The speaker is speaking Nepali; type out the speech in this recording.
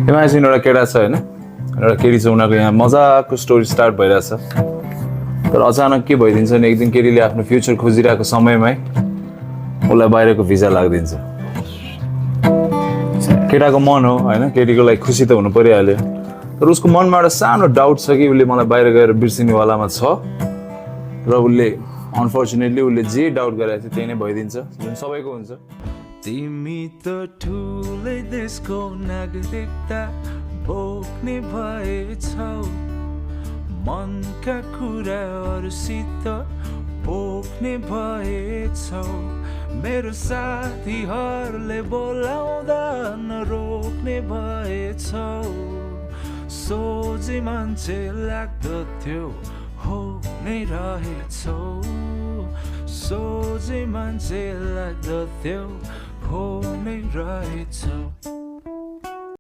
इमेजिन एउटा केटा छ होइन, एउटा केटी छ, उनीहरूको यहाँ मजाको स्टोरी स्टार्ट भइरहेछ, तर अचानक के भइदिन्छ भने एक दिन केटीले आफ्नो फ्युचर खोजिरहेको समयमै उसलाई बाहिरको भिजा लाग्दिन्छ। केटाको मन हो होइन, केटीको लागि खुसी त हुनु परिहाल्यो, तर उसको मनमा एउटा सानो डाउट छ कि उसले मलाई बाहिर गएर बिर्सिनेवालामा छ, र उसले अनफर्चुनेटली उसले जे डाउट गरेको थियो त्यही नै भइदिन्छ, जुन सबैको हुन्छ। तिमी त ठुलै देशको नागरिकता बोक्ने भएछौ, मनका कुराहरूसित पोख्ने भएछौ, मेरो साथीहरूले बोलाउँदा नरोक्ने भएछौ, सोझी मान्छे लाग्दथ्यो हो नै रहेछौ, सोझी मान्छे लाग्दथ्यो हो नै रहेछौ।